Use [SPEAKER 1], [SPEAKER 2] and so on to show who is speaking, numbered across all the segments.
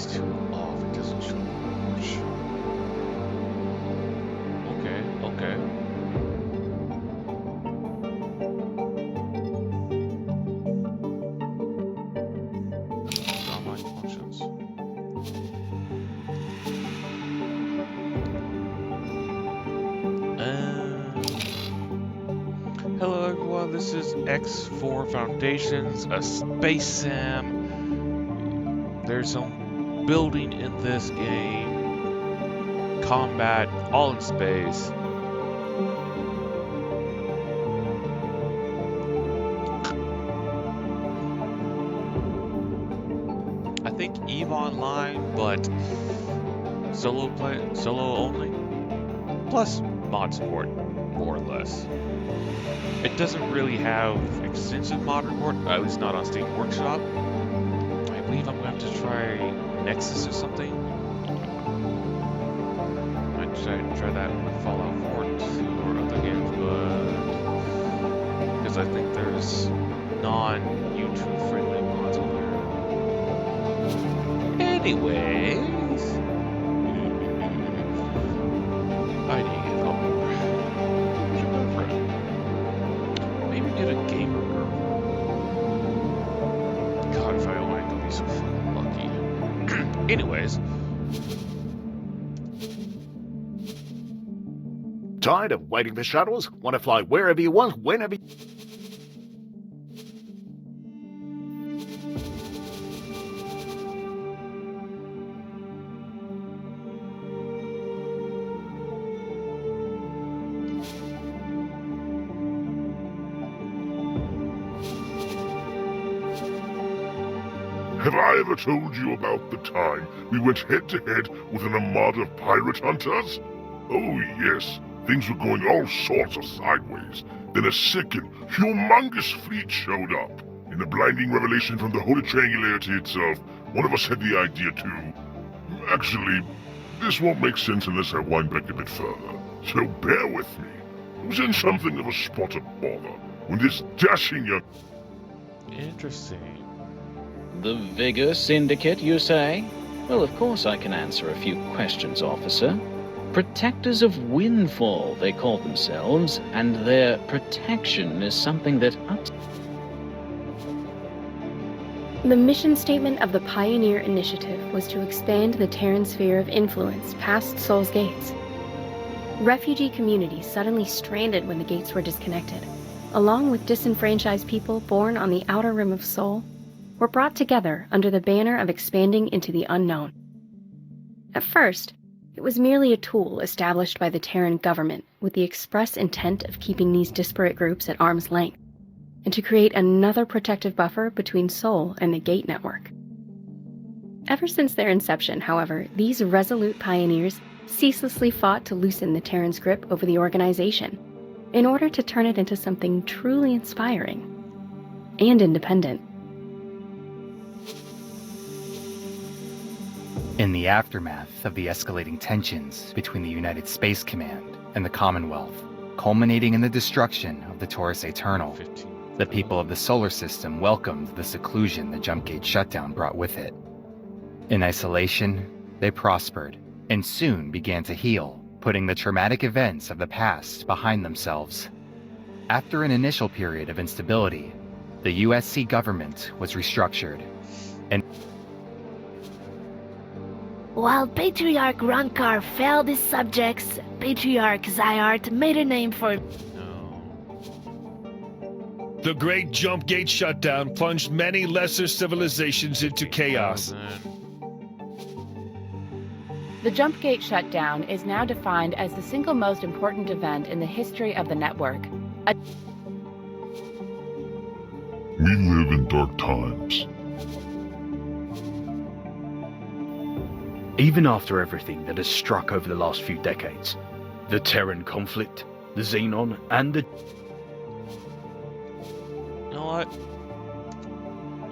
[SPEAKER 1] It's too off. It doesn't show much. Okay, okay. Online functions. Hello everyone, this is X4 Foundations, a space sim. There's some building in this game. Combat, all in space. I think EVE Online, but solo only. Plus mod support, more or less. It doesn't really have extensive mod support, at least not on Steam Workshop. I believe I'm going to have to try Nexus or something. I might try that with Fallout 4 or other games, but because I think there's non-YouTube friendly mods on there. Anyways, I need to get a couple more. Maybe get a gamer girl. God, if I only could be so fucking lucky. Anyways.
[SPEAKER 2] Tired of waiting for shuttles? Want to fly wherever you want, whenever you...
[SPEAKER 3] Have I ever told you about the time we went head-to-head with an armada of pirate hunters? Oh yes, things were going all sorts of sideways. Then a second, humongous fleet showed up. In a blinding revelation from the Holy Triangularity itself, one of us had the idea to... Actually, this won't make sense unless I wind back a bit further. So bear with me. I was in something of a spot of bother when this dashing young...
[SPEAKER 1] Interesting.
[SPEAKER 4] The Vigor Syndicate, you say? Well, of course I can answer a few questions, officer. Protectors of Windfall, they call themselves, and their protection is something that
[SPEAKER 5] The mission statement of the Pioneer Initiative was to expand the Terran sphere of influence past Sol's gates. Refugee communities suddenly stranded when the gates were disconnected, along with disenfranchised people born on the outer rim of Sol, were brought together under the banner of expanding into the unknown. At first, it was merely a tool established by the Terran government with the express intent of keeping these disparate groups at arm's length, and to create another protective buffer between Sol and the Gate network. Ever since their inception, however, these resolute pioneers ceaselessly fought to loosen the Terran's grip over the organization, in order to turn it into something truly inspiring and independent.
[SPEAKER 6] In the aftermath of the escalating tensions between the United Space Command and the Commonwealth, culminating in the destruction of the Taurus Eternal, the people of the solar system welcomed the seclusion the jump gate shutdown brought with it. In isolation, they prospered and soon began to heal, putting the traumatic events of the past behind themselves. After an initial period of instability, the USC government was restructured, and
[SPEAKER 7] while Patriarch Rankar failed his subjects, Patriarch Zyart made a name for...
[SPEAKER 8] The Great Jump Gate shutdown plunged many lesser civilizations into chaos.
[SPEAKER 9] The Jump Gate shutdown is now defined as the single most important event in the history of the network.
[SPEAKER 3] We live in dark times.
[SPEAKER 10] Even after everything that has struck over the last few decades, the Terran conflict, the Xenon, and the...
[SPEAKER 1] You know what?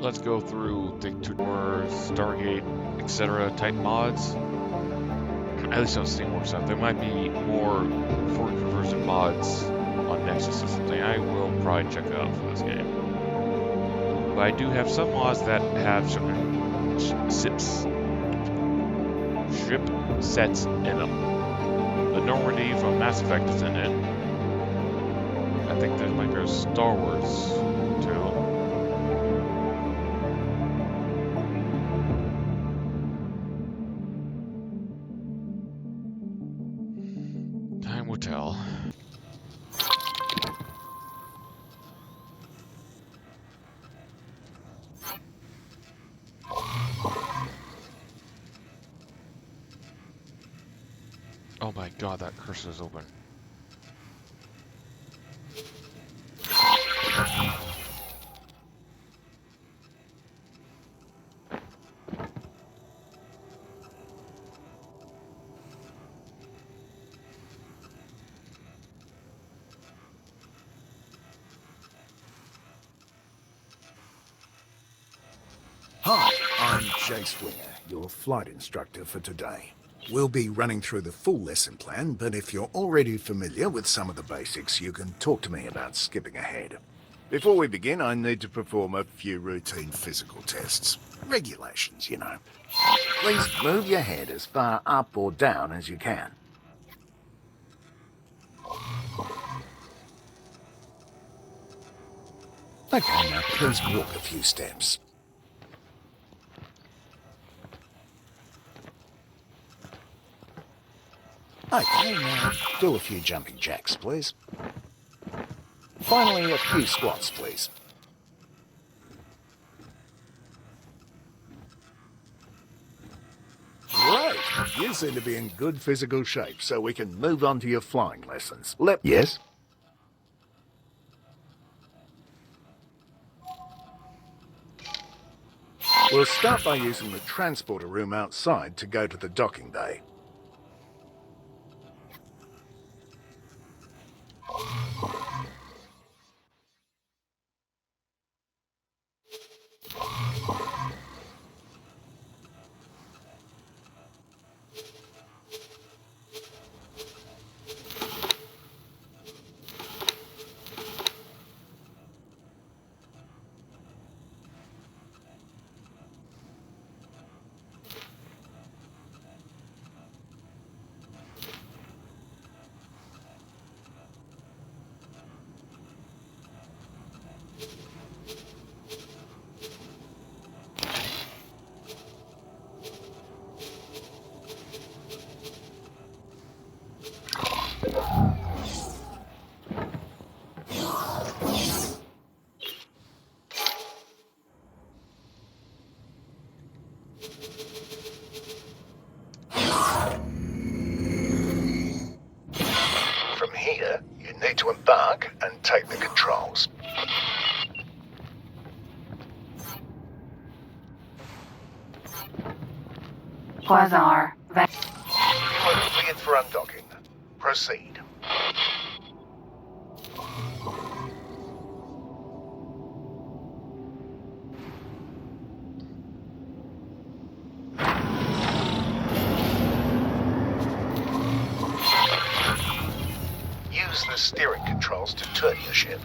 [SPEAKER 1] Let's go through the Tudor, Stargate, etc. type mods. At least on Steam Workshop. There might be more for conversion mods on Nexus or something. I will probably check it out for this game. But I do have some mods that have certain Ship sets in the Normandy from Mass Effect is in it. I think there might be a Star Wars too. Time will tell. Oh my god, that cursor is open.
[SPEAKER 11] Hi, I'm Jace Winger, your flight instructor for today. We'll be running through the full lesson plan, but if you're already familiar with some of the basics, you can talk to me about skipping ahead. Before we begin, I need to perform a few routine physical tests. Regulations, you know. Please move your head as far up or down as you can. Okay, now please walk a few steps. Okay, now do a few jumping jacks, please. Finally, a few squats, please. Great! You seem to be in good physical shape, so we can move on to your flying lessons. Yes? We'll start by using the transporter room outside to go to the docking bay. From here, you need to embark and take the controls.
[SPEAKER 9] Quasar.
[SPEAKER 11] You are cleared for undocking. Proceed. Use the steering controls to turn your ship.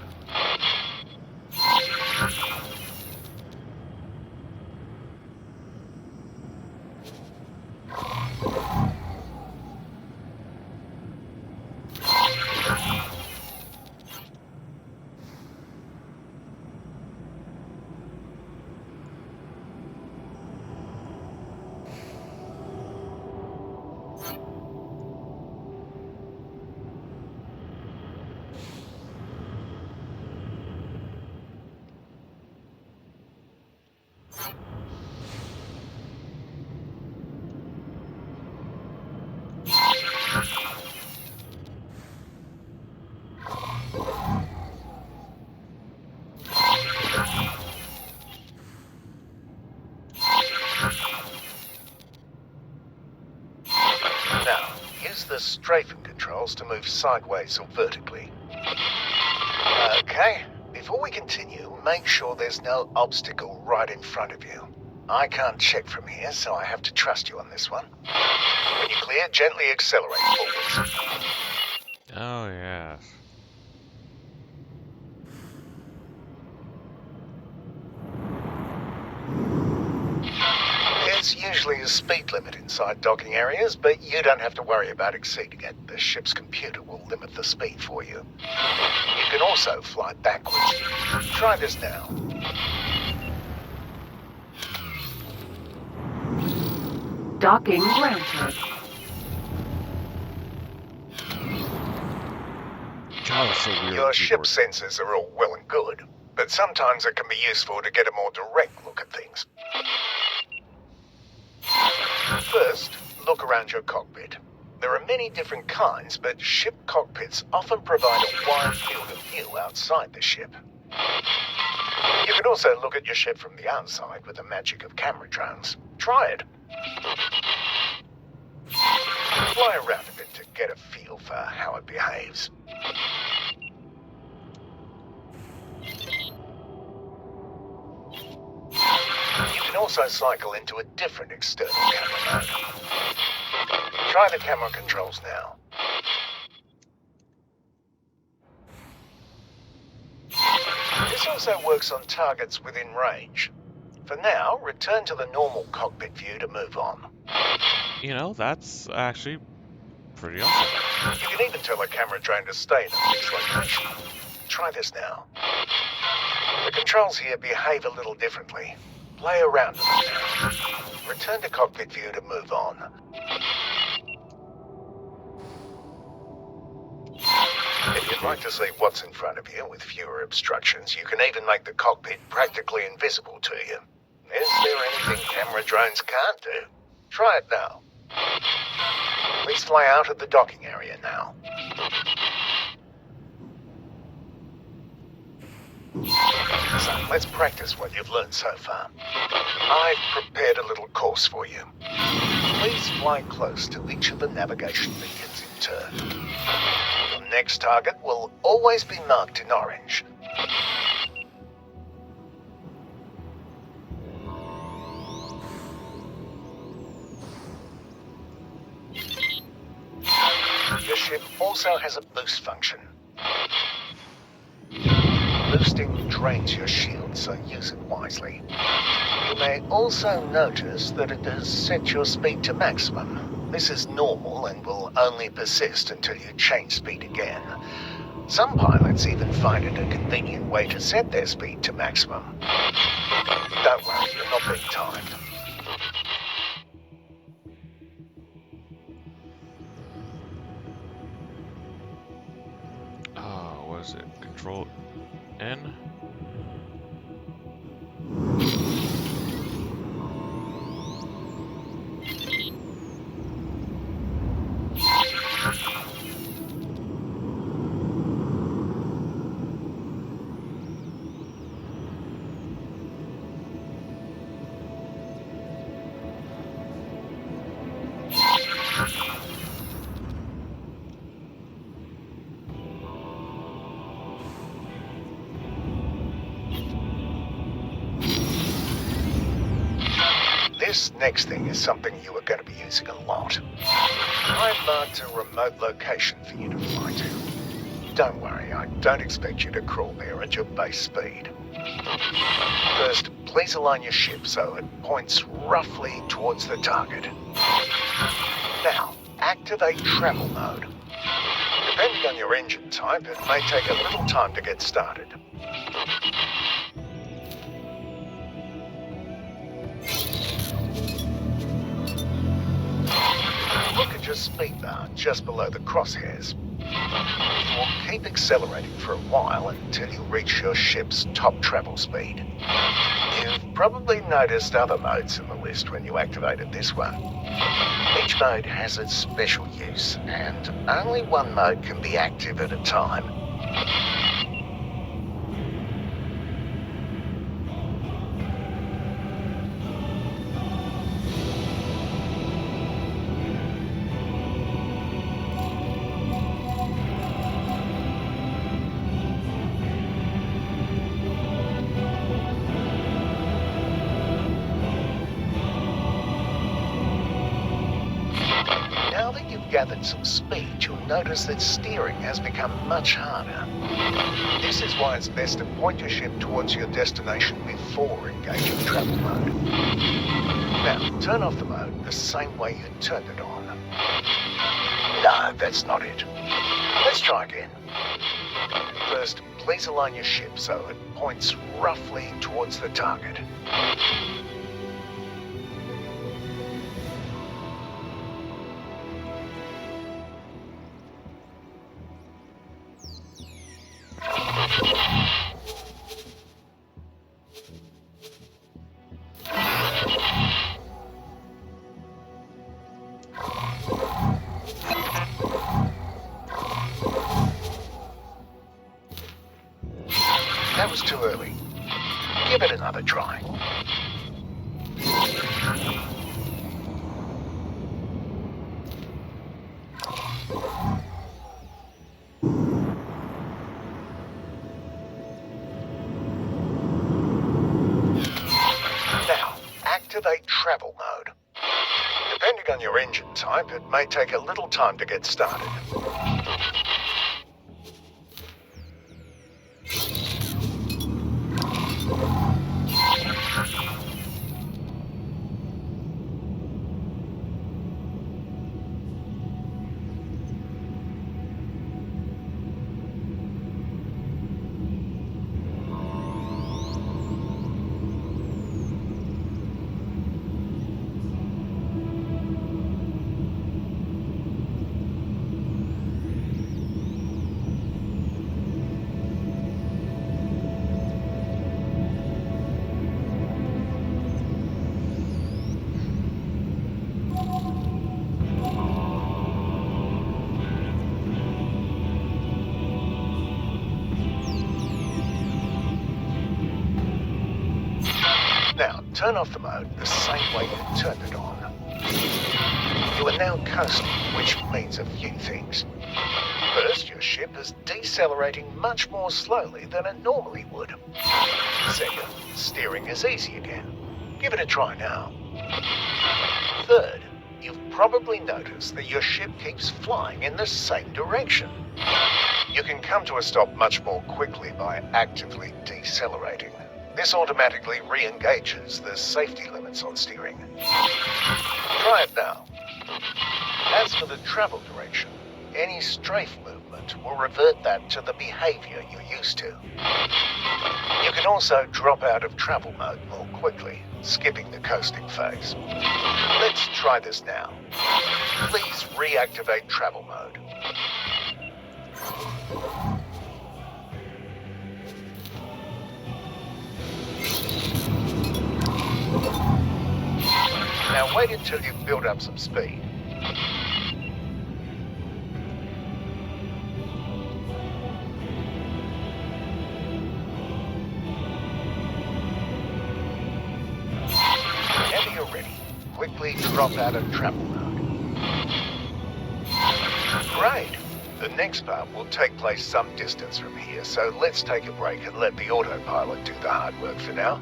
[SPEAKER 11] Now, use the strafing controls to move sideways or vertically. Okay, before we continue, make sure there's no obstacle right in front of you. I can't check from here, so I have to trust you on this one. When you're clear, gently accelerate forwards.
[SPEAKER 1] Oh yes.
[SPEAKER 11] Here's There's usually a speed limit inside docking areas, but you don't have to worry about exceeding it. The ship's computer will limit the speed for you. You can also fly backwards. Try this now.
[SPEAKER 9] Docking granted.
[SPEAKER 1] God, it's so weird.
[SPEAKER 11] Your
[SPEAKER 1] with
[SPEAKER 11] ship
[SPEAKER 1] keyboard.
[SPEAKER 11] sensors are all well and good, but sometimes it can be useful to get a more direct look at things. First, look around your cockpit. There are many different kinds, but ship cockpits often provide a wide field of view outside the ship. You can also look at your ship from the outside with the magic of camera drones. Try it. Fly around a bit to get a feel for how it behaves. You can also cycle into a different external camera mode. Try the camera controls now. This also works on targets within range. For now, return to the normal cockpit view to move on.
[SPEAKER 1] You know, that's actually pretty awesome.
[SPEAKER 11] You can even tell a camera drone to stay in a fixed location. Try this now. The controls here behave a little differently. Play around with them now. Return to cockpit view to move on. If you'd like to see what's in front of you with fewer obstructions, you can even make the cockpit practically invisible to you. Is there anything camera drones can't do? Try it now. Please fly out of the docking area now. So let's practice what you've learned so far. I've prepared a little course for you. Please fly close to each of the navigation beacons in turn. Your next target will always be marked in orange. Your ship also has a boost function. Boosting drains your shield, so use it wisely. You may also notice that it has set your speed to maximum. This is normal and will only persist until you change speed again. Some pilots even find it a convenient way to set their speed to maximum. Don't worry, you're not being timed.
[SPEAKER 1] What is it? Control N?
[SPEAKER 11] This next thing is something you are going to be using a lot. I've marked a remote location for you to fly to. Don't worry, I don't expect you to crawl there at your base speed. First, please align your ship so it points roughly towards the target. Now, activate travel mode. Depending on your engine type, it may take a little time to get started. Look at your speed bar just below the crosshairs. You will keep accelerating for a while until you reach your ship's top travel speed. You've probably noticed other modes in the list when you activated this one. Each mode has its special use, and only one mode can be active at a time. Gathered some speed, you'll notice that steering has become much harder. This is why it's best to point your ship towards your destination before engaging travel mode. Now, turn off the mode the same way you turned it on. No, that's not it. Let's try again. First, please align your ship so it points roughly towards the target. That was too early. Give it another try. Now, activate travel mode. Depending on your engine type, it may take a little time to get started. Now, turn off the mode the same way you turned it on. You are now coasting, which means a few things. First, your ship is decelerating much more slowly than it normally would. Second, steering is easy again. Give it a try now. Third, you've probably noticed that your ship keeps flying in the same direction. You can come to a stop much more quickly by actively decelerating. This automatically re-engages the safety limits on steering. Try it now. As for the travel direction, any strafe movement will revert that to the behavior you're used to. You can also drop out of travel mode more quickly, skipping the coasting phase. Let's try this now. Please reactivate travel mode. Now wait until you've built up some speed. Whenever you're ready, quickly drop out of travel mode. Great! The next part will take place some distance from here, so let's take a break and let the autopilot do the hard work for now.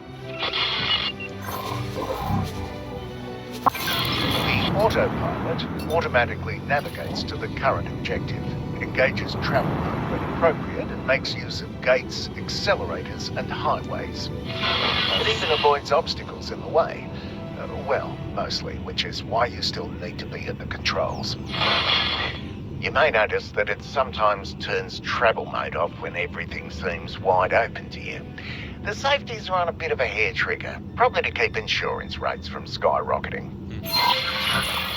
[SPEAKER 11] The autopilot automatically navigates to the current objective. It engages travel mode when appropriate and makes use of gates, accelerators and highways. It even avoids obstacles in the way. Well, mostly, which is why you still need to be at the controls. You may notice that it sometimes turns travel mode off when everything seems wide open to you. The safeties are on a bit of a hair trigger, probably to keep insurance rates from skyrocketing.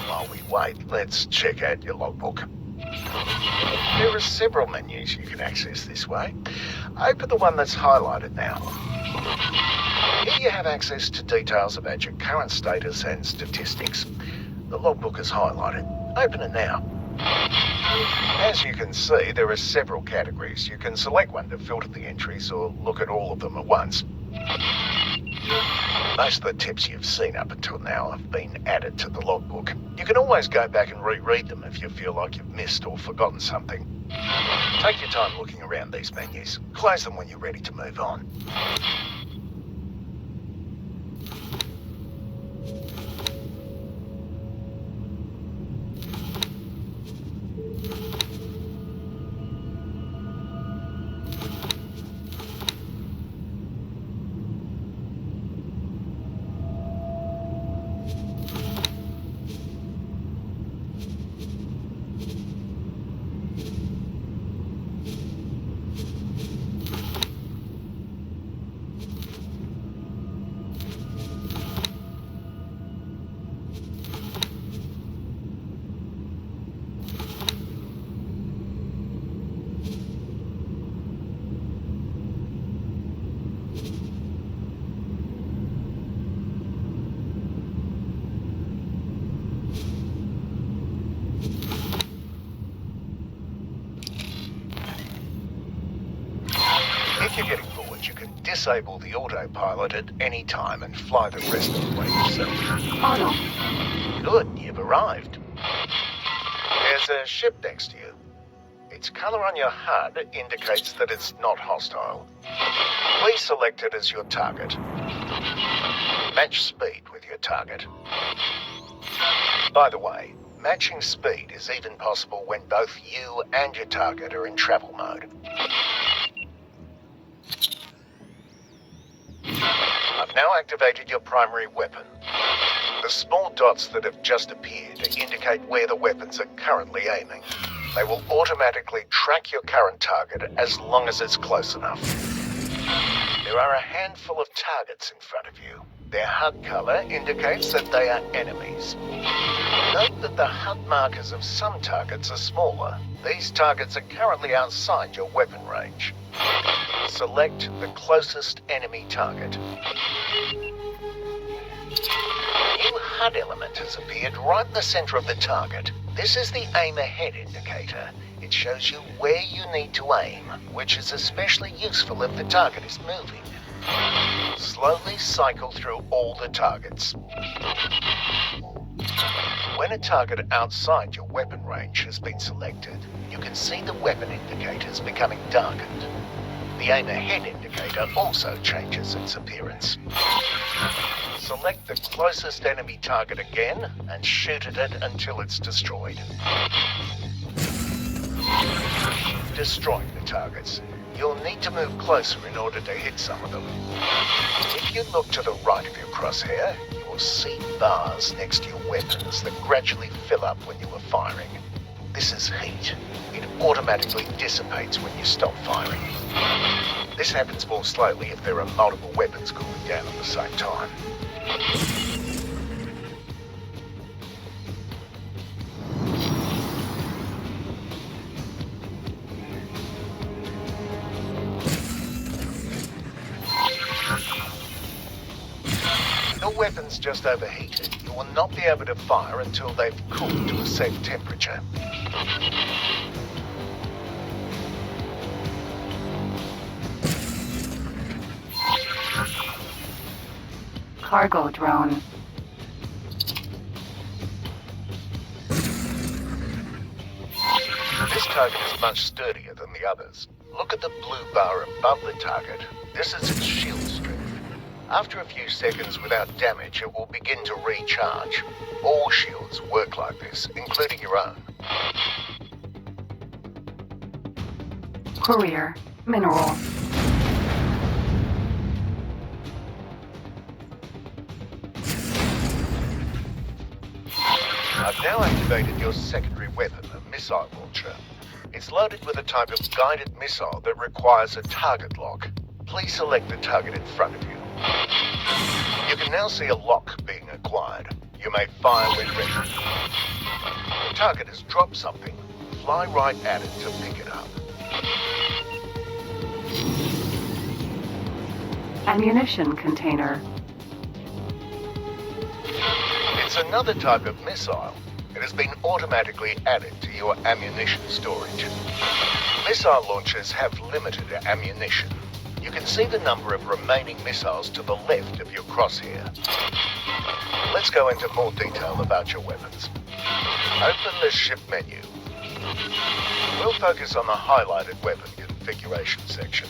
[SPEAKER 11] While we wait, let's check out your logbook. There are several menus you can access this way. Open the one that's highlighted now. Here you have access to details about your current status and statistics. The logbook is highlighted. Open it now. As you can see, there are several categories. You can select one to filter the entries or look at all of them at once. Most of the tips you've seen up until now have been added to the logbook. You can always go back and reread them if you feel like you've missed or forgotten something. Take your time looking around these menus. Close them when you're ready to move on. If you're getting bored, you can disable the autopilot at any time and fly the rest of the way yourself. Good, you've arrived. There's a ship next to you. Its color on your HUD indicates that it's not hostile. Please select it as your target. Match speed with your target. By the way, matching speed is even possible when both you and your target are in travel mode. I've now activated your primary weapon. The small dots that have just appeared indicate where the weapons are currently aiming. They will automatically track your current target as long as it's close enough. There are a handful of targets in front of you. Their HUD color indicates that they are enemies. Note that the HUD markers of some targets are smaller. These targets are currently outside your weapon range. Select the closest enemy target. A new HUD element has appeared right in the center of the target. This is the aim ahead indicator. It shows you where you need to aim, which is especially useful if the target is moving. Slowly cycle through all the targets. When a target outside your weapon range has been selected, you can see the weapon indicators becoming darkened. The aim ahead indicator also changes its appearance. Select the closest enemy target again and shoot at it until it's destroyed. Destroying the targets. You'll need to move closer in order to hit some of them. If you look to the right of your crosshair, you will see bars next to your weapons that gradually fill up when you are firing. This is heat. It automatically dissipates when you stop firing. This happens more slowly if there are multiple weapons cooling down at the same time. Your weapon's just overheated. You will not be able to fire until they've cooled to a safe temperature.
[SPEAKER 9] Cargo drone.
[SPEAKER 11] This target is much sturdier than the others. Look at the blue bar above the target. This is its shield strength. After a few seconds without damage, it will begin to recharge. All shields work like this, including your own.
[SPEAKER 9] Courier. Mineral.
[SPEAKER 11] I've now activated your secondary weapon, a missile launcher. It's loaded with a type of guided missile that requires a target lock. Please select the target in front of you. You can now see a lock being acquired. You may fire when ready. The target has dropped something. Fly right at it to pick it up.
[SPEAKER 9] Ammunition container.
[SPEAKER 11] It's another type of missile. It has been automatically added to your ammunition storage. Missile launchers have limited ammunition. You can see the number of remaining missiles to the left of your crosshair. Let's go into more detail about your weapons. Open the ship menu. We'll focus on the highlighted weapon configuration section.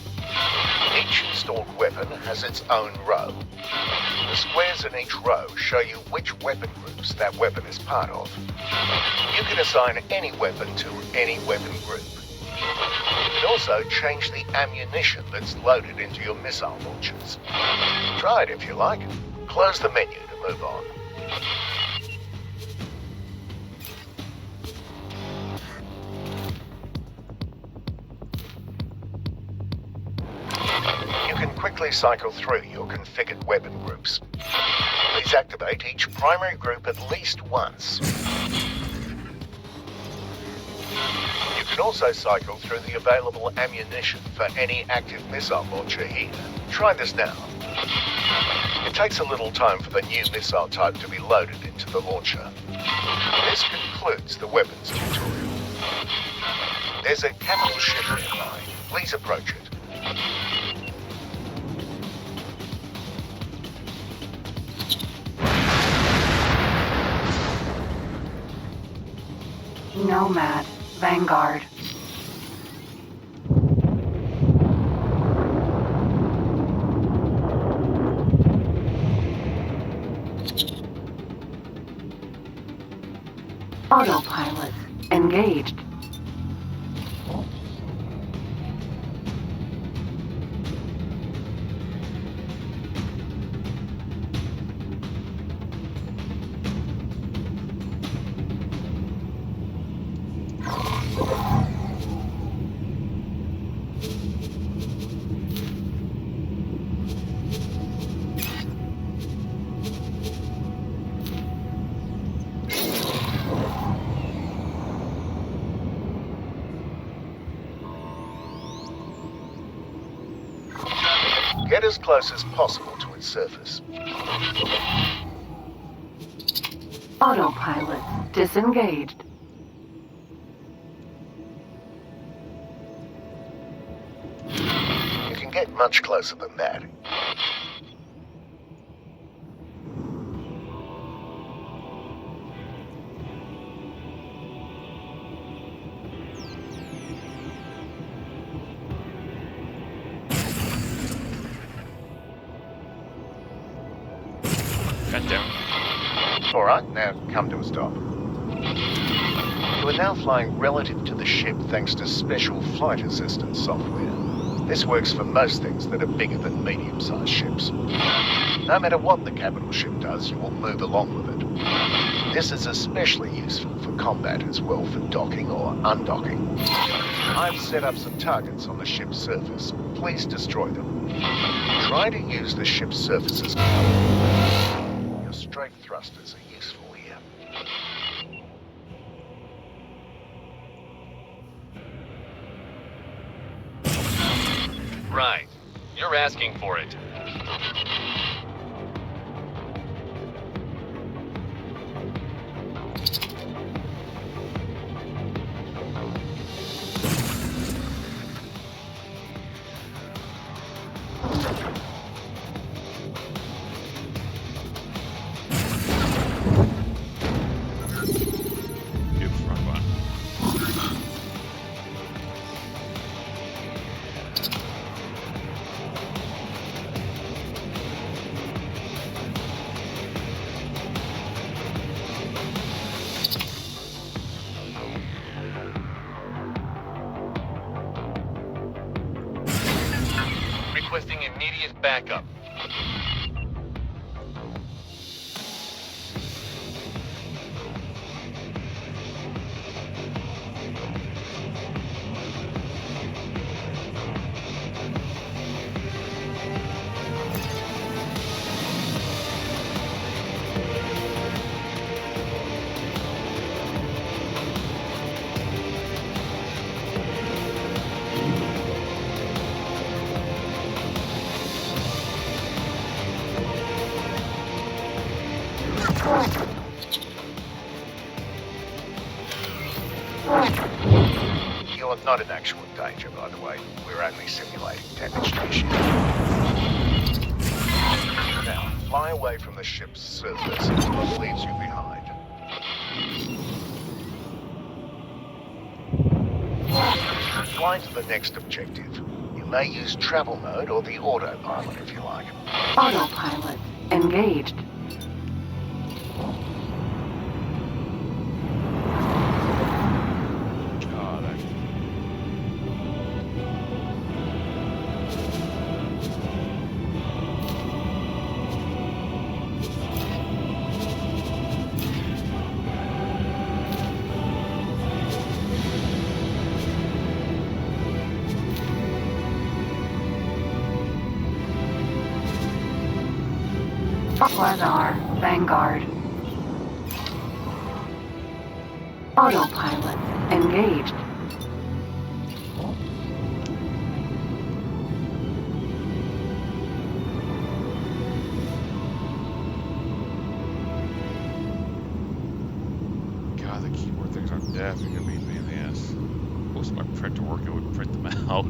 [SPEAKER 11] Each installed weapon has its own row. The squares in each row show you which weapon groups that weapon is part of. You can assign any weapon to any weapon group. You can also change the ammunition that's loaded into your missile launchers. Try it if you like. Close the menu to move on. You can quickly cycle through your configured weapon groups. Please activate each primary group at least once. You can also cycle through the available ammunition for any active missile launcher here. Try this now. It takes a little time for the new missile type to be loaded into the launcher. This concludes the weapons tutorial. There's a capital ship nearby. Please approach it.
[SPEAKER 9] Nomad. Vanguard. Autopilot. Engaged.
[SPEAKER 11] Get as close as possible to its surface.
[SPEAKER 9] Autopilot. Disengaged.
[SPEAKER 11] You can get much closer than that.
[SPEAKER 1] God damn.
[SPEAKER 11] All right, now come to a stop. You are now flying relative to the ship thanks to special flight assistance software. This works for most things that are bigger than medium-sized ships. No matter what the capital ship does, you will move along with it. This is especially useful for combat as well for docking or undocking. I've set up some targets on the ship's surface. Please destroy them. Try to use the ship's surface as cover. Your straight thrusters are useful here.
[SPEAKER 12] Right. You're asking for it.
[SPEAKER 1] Oops, wrong button.
[SPEAKER 12] Requesting immediate backup.
[SPEAKER 11] You're not in actual danger, by the way. We're only simulating damage to the ship. Now, fly away from the ship's surface until it leaves you behind. Fly to the next objective. You may use travel mode or the autopilot if you like.
[SPEAKER 9] Autopilot. Engaged.
[SPEAKER 1] God,
[SPEAKER 9] Quasar. Vanguard. Autopilot. Engaged.
[SPEAKER 1] God, the keyboard things are definitely gonna be a pain in the ass. Most of my printer work, I would print them out.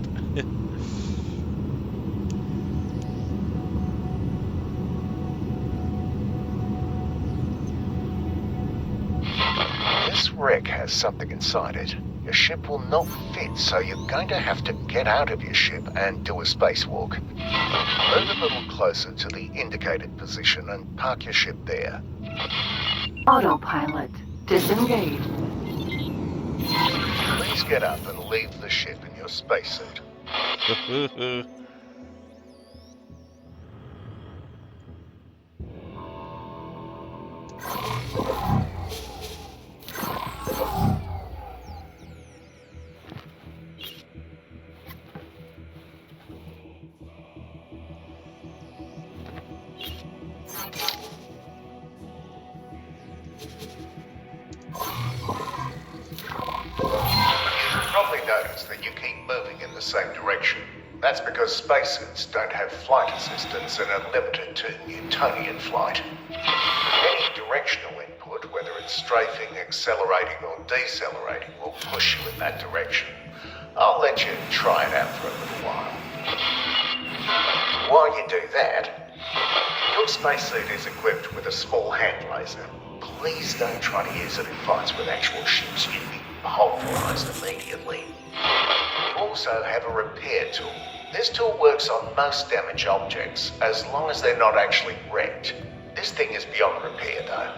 [SPEAKER 11] This wreck has something inside it. Your ship will not fit, so you're going to have to get out of your ship and do a spacewalk. Move a little closer to the indicated position and park your ship there.
[SPEAKER 9] Autopilot. Disengage.
[SPEAKER 11] Please get up and leave the ship in your spacesuit. Notice that you keep moving in the same direction. That's because spacesuits don't have flight assistance and are limited to Newtonian flight. Any directional input, whether it's strafing, accelerating or decelerating, will push you in that direction. I'll let you try it out for a little while. While you do that, your spacesuit is equipped with a small hand laser. Please don't try to use it in fights with actual ships. You'd be pulverized immediately. You also have a repair tool. This tool works on most damaged objects, as long as they're not actually wrecked. This thing is beyond repair, though.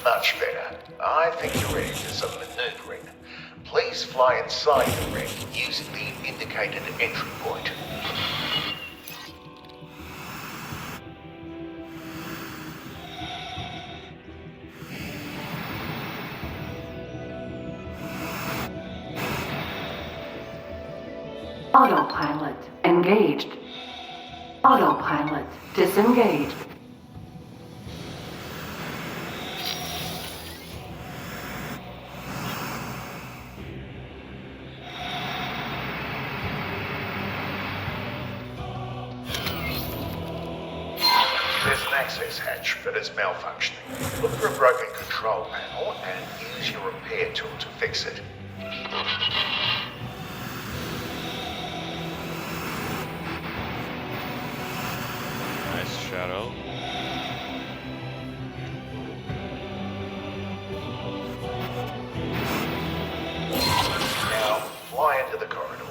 [SPEAKER 11] Much better. I think you're ready for some maneuvering. Please fly inside the wreck using the indicated entry point.
[SPEAKER 9] Autopilot engaged. Autopilot disengaged.
[SPEAKER 11] There's an access hatch, but it's malfunctioning. Look for a broken control panel and use your repair tool to fix it.
[SPEAKER 1] Shadow.
[SPEAKER 11] Now, fly into the corridor.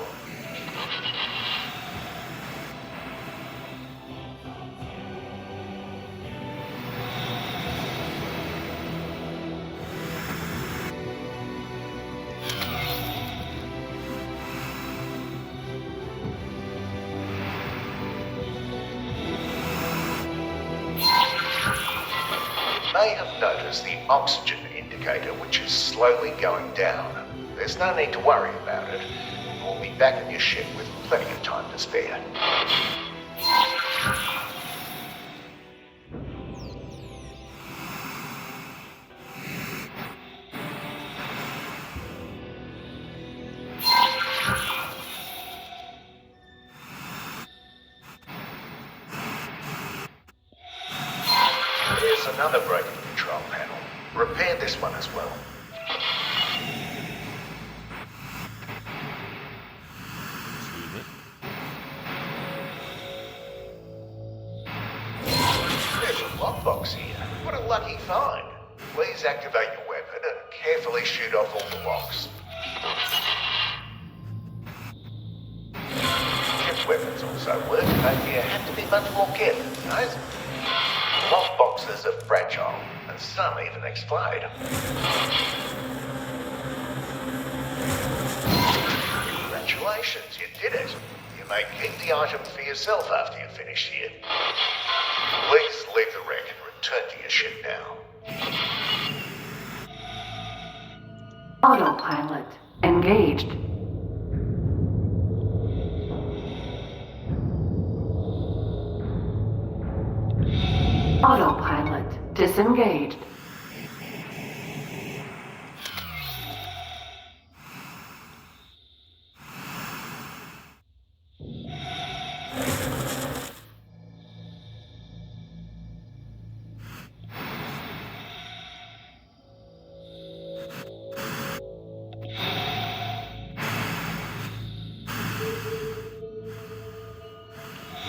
[SPEAKER 11] You may have noticed the oxygen indicator, which is slowly going down. There's no need to worry about it. We'll be back in your ship with plenty of time to spare. There's another broken control panel. Repair this one as well. There's a lockbox here. What a lucky find. Please activate your weapon and carefully shoot off all the locks. If weapons also work, but you have to be much more careful, guys. Lockboxes are fragile, and some even explode. Congratulations, you did it. You may keep the items for yourself after you finish here. Please leave the wreck and return to your ship now.
[SPEAKER 9] Autopilot engaged. Autopilot disengaged.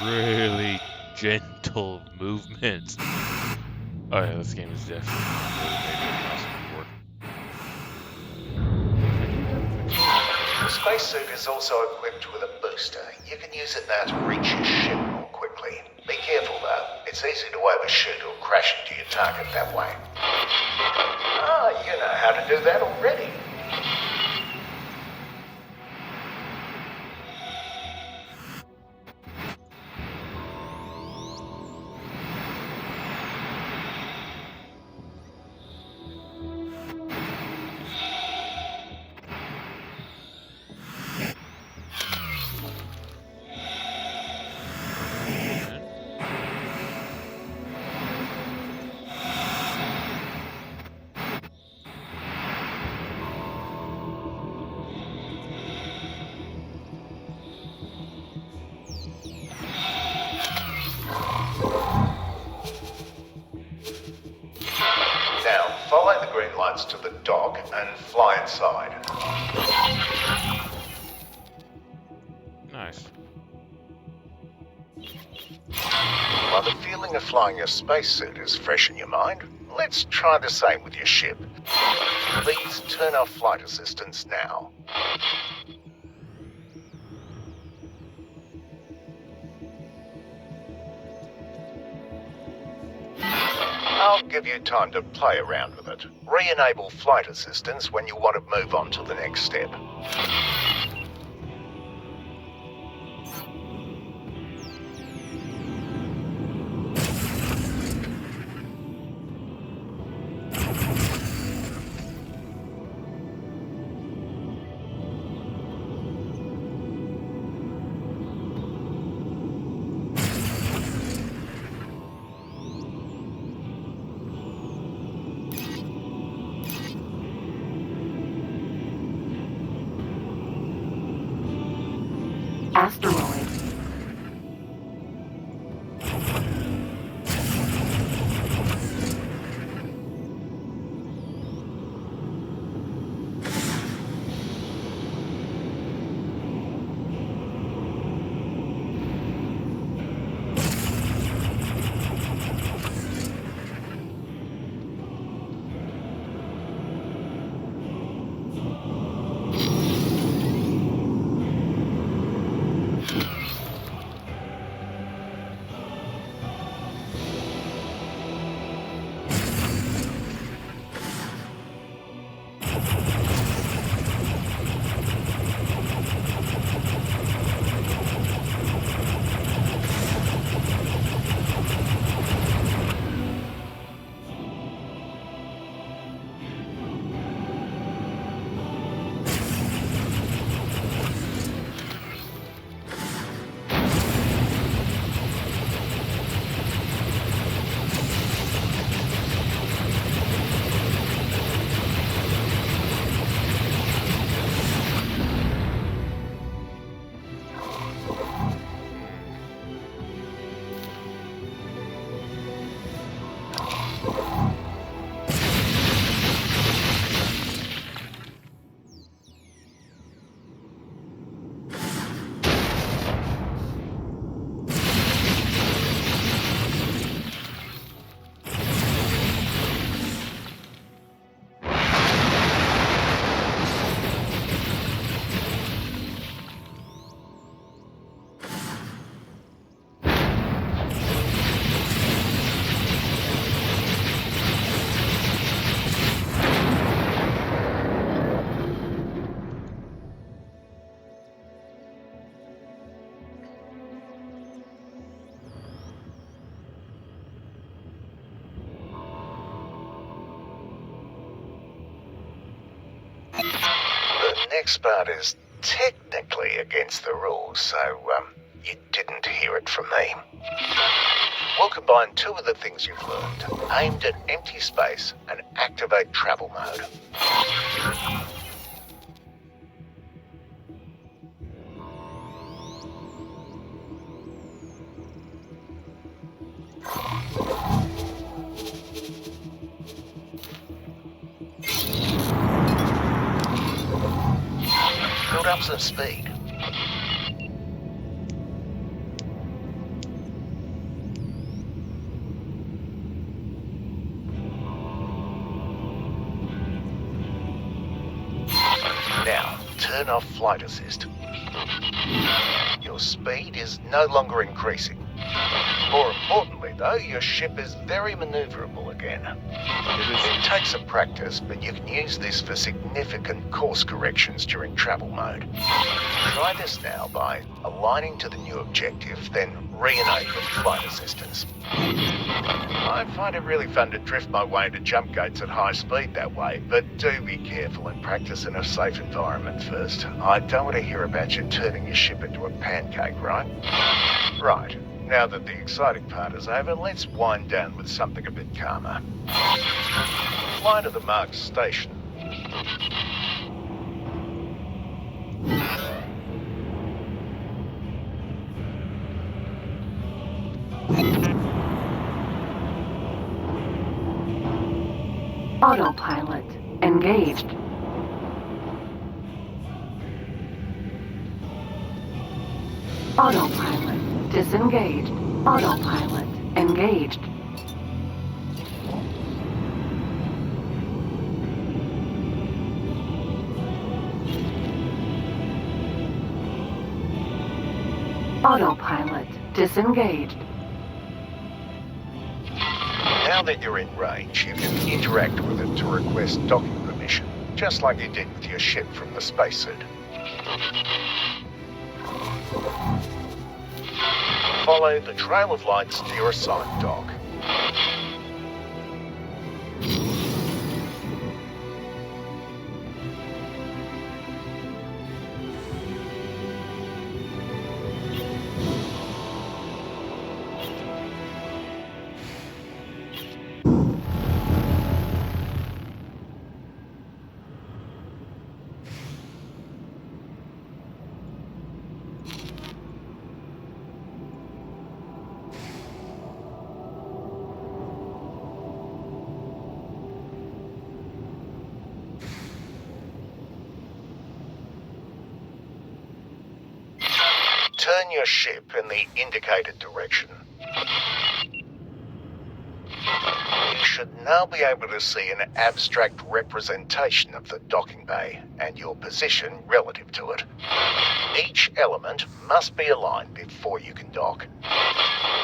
[SPEAKER 1] Really gentle movements. Oh yeah, this game is definitely really made for mouse and keyboard.
[SPEAKER 11] spacesuit is also equipped with a booster. You can use it now to reach your ship more quickly. Be careful though. It's easy to overshoot or crash into your target that way. Ah, you know how to do that already. Follow the green lights to the dock and fly inside.
[SPEAKER 1] Nice.
[SPEAKER 11] While the feeling of flying your spacesuit is fresh in your mind, let's try the same with your ship. Please turn off flight assistance now. I'll give you time to play around with it. Re-enable flight assistance when you want to move on to the next step.
[SPEAKER 9] Asteroid.
[SPEAKER 11] The next part is technically against the rules, so you didn't hear it from me. We'll combine two of the things you've learned, aimed at empty space, and activate travel mode. Build up some speed. Now, turn off flight assist. Your speed is no longer increasing. More importantly, though, your ship is very maneuverable again. It takes some practice, but you can use this for significant course corrections during travel mode. Try this now by aligning to the new objective, then re-enabling flight assistance. I find it really fun to drift my way into jump gates at high speed that way, but do be careful and practice in a safe environment first. I don't want to hear about you turning your ship into a pancake, right? Right. Now that the exciting part is over, let's wind down with something a bit calmer. Fly to the marked station.
[SPEAKER 13] Autopilot engaged. Autopilot disengaged. Autopilot engaged. Autopilot disengaged.
[SPEAKER 11] Now that you're in range, you can interact with it to request docking permission, just like you did with your ship from the spacesuit. Follow the trail of lights to your assigned dock. Turn your ship in the indicated direction. You should now be able to see an abstract representation of the docking bay and your position relative to it. Each element must be aligned before you can dock.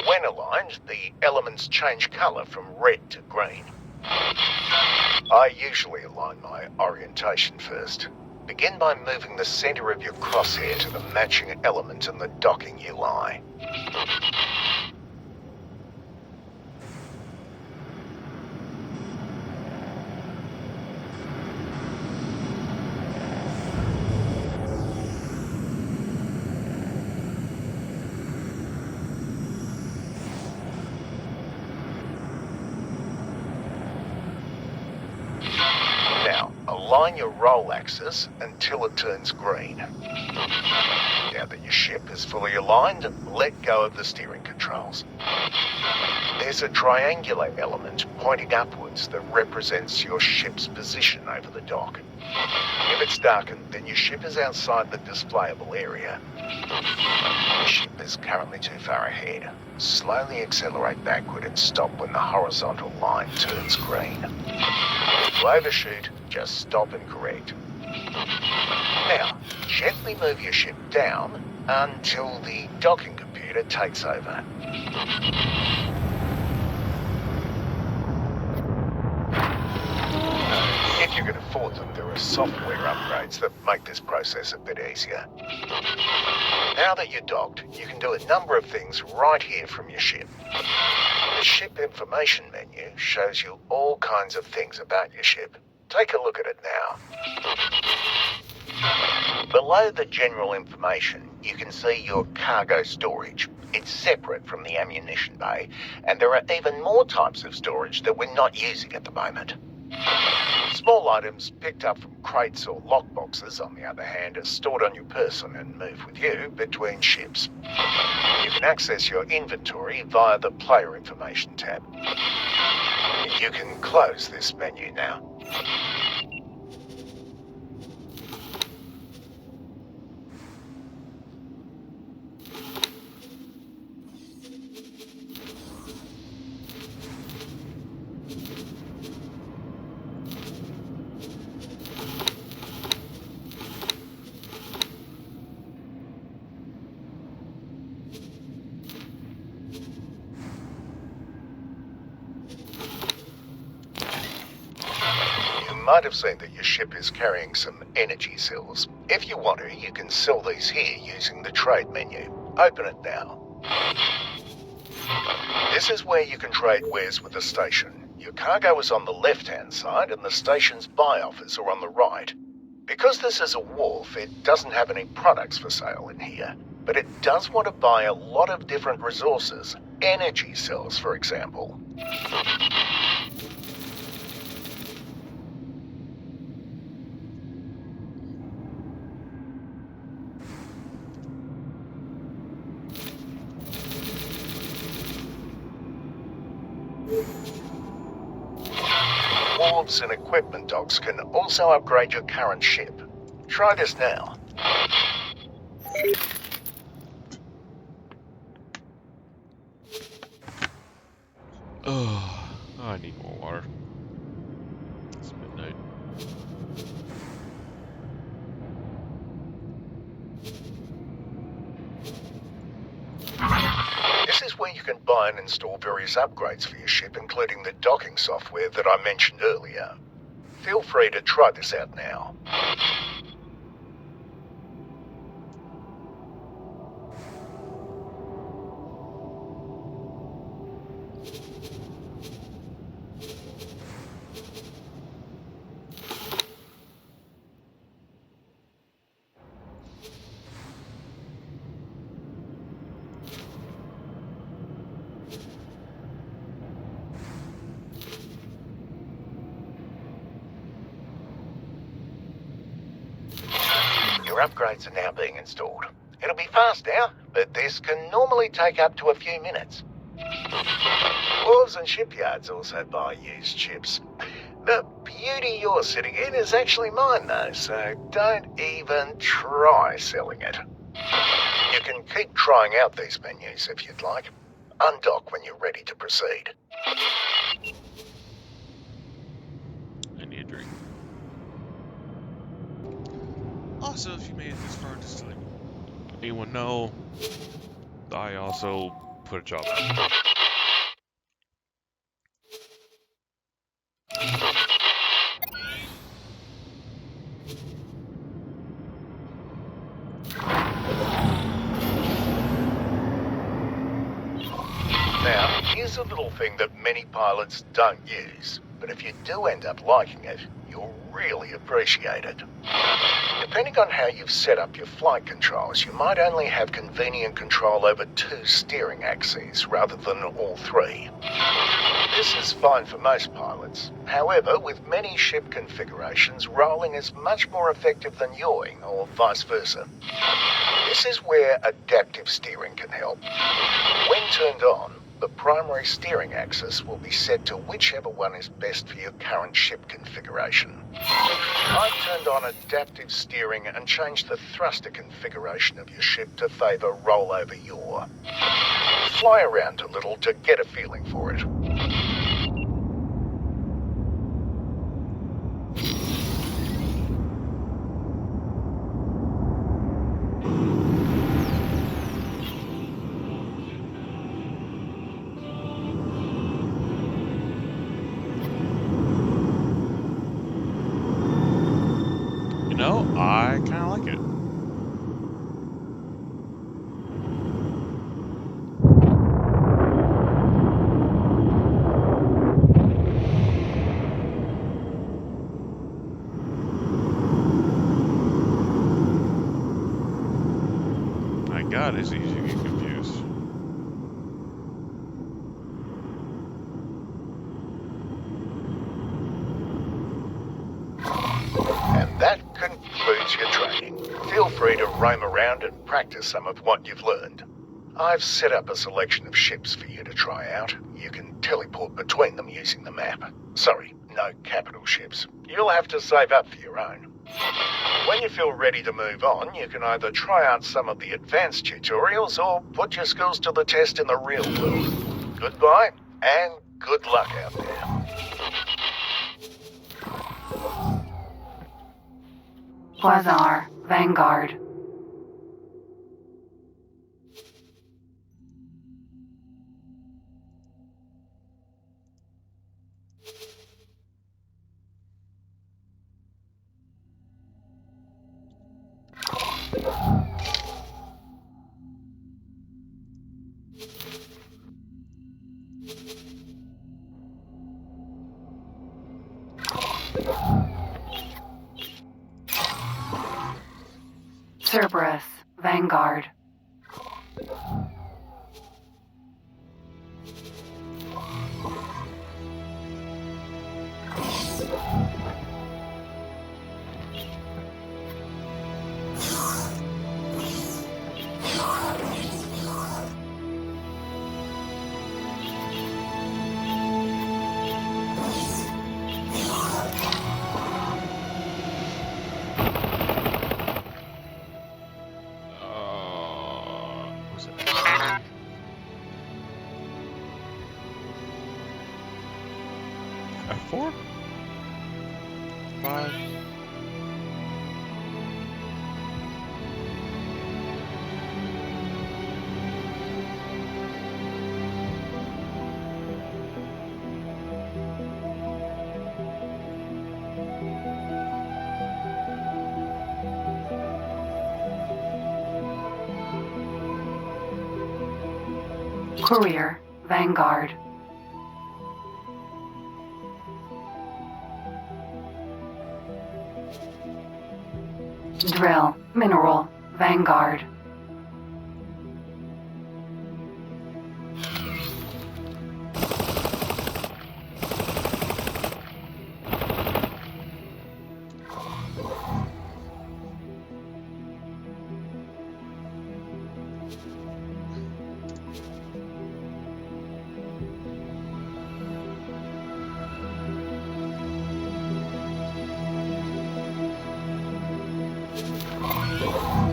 [SPEAKER 11] When aligned, the elements change colour from red to green. I usually align my orientation first. Begin by moving the centre of your crosshair to the matching element in the docking UI. Align your roll axis until it turns green. Now that your ship is fully aligned, let go of the steering controls. There's a triangular element pointing upwards that represents your ship's position over the dock. If it's darkened, then your ship is outside the displayable area. Your ship is currently too far ahead. Slowly accelerate backward and stop when the horizontal line turns green. If you overshoot, just stop and correct. Now, gently move your ship down until the docking computer takes over. If you can afford them, there are software upgrades that make this process a bit easier. Now that you're docked, you can do a number of things right here from your ship. The ship information menu shows you all kinds of things about your ship. Take a look at it now. Below the general information, you can see your cargo storage. It's separate from the ammunition bay, and there are even more types of storage that we're not using at the moment. Small items picked up from crates or lockboxes, on the other hand, are stored on your person and move with you between ships. You can access your inventory via the Player Information tab. You can close this menu now. might have seen that your ship is carrying some energy cells. If you want to, you can sell these here using the trade menu. Open it now. This is where you can trade wares with the station. Your cargo is on the left-hand side and the station's buy offers are on the right. Because this is a wharf, it doesn't have any products for sale in here, but it does want to buy a lot of different resources. Energy cells, for example. Wharves and equipment docks can also upgrade your current ship. Try this now.
[SPEAKER 1] Oh, I need more water. It's midnight.
[SPEAKER 11] This is where you can buy and install various upgrades for your ship, including the docking software that I mentioned earlier. Feel free to try this out now. Your upgrades are now being installed. It'll be fast now, but this can normally take up to a few minutes. Wharves and shipyards also buy used ships. The beauty you're sitting in is actually mine though, so don't even try selling it. You can keep trying out these menus if you'd like. Undock when you're ready to proceed.
[SPEAKER 1] I need a drink. Also, if you made it this far, just to let anyone know, I also put a job out.
[SPEAKER 11] Now, here's a little thing that many pilots don't use, but if you do end up liking it, you'll really appreciate it. Depending on how you've set up your flight controls, you might only have convenient control over 2 steering axes rather than all 3. This is fine for most pilots. However, with many ship configurations, rolling is much more effective than yawing, or vice versa. This is where adaptive steering can help. When turned on, the primary steering axis will be set to whichever one is best for your current ship configuration. I've turned on adaptive steering and changed the thruster configuration of your ship to favour rollover yaw. Fly around a little to get a feeling for it.
[SPEAKER 1] You know, I kind of like it. My God, it's easy to get confused.
[SPEAKER 11] And that concludes your training. Feel free to roam around and practice some of what you've learned. I've set up a selection of ships for you to try out. You can teleport between them using the map. Sorry, no capital ships. You'll have to save up for your own. When you feel ready to move on, you can either try out some of the advanced tutorials or put your skills to the test in the real world. Goodbye, and good luck out there.
[SPEAKER 13] Quasar, Vanguard. Cerberus, Vanguard.
[SPEAKER 1] What was it? F4? 5?
[SPEAKER 13] Courier, Vanguard. Drill, Mineral, Vanguard.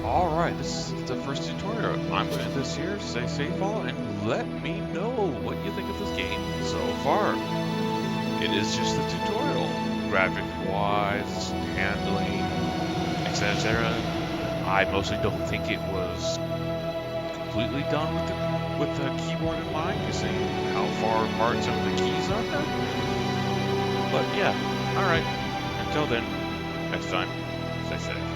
[SPEAKER 1] Alright, this is the first tutorial. I'm going to end this here. Stay safe all, and let me know what you think of this game so far. It is just a tutorial. Graphic-wise, handling, etc. I mostly don't think it was completely done with the keyboard in mind, you see how far apart some of the keys are. But yeah, alright. Until then, next time, stay safe.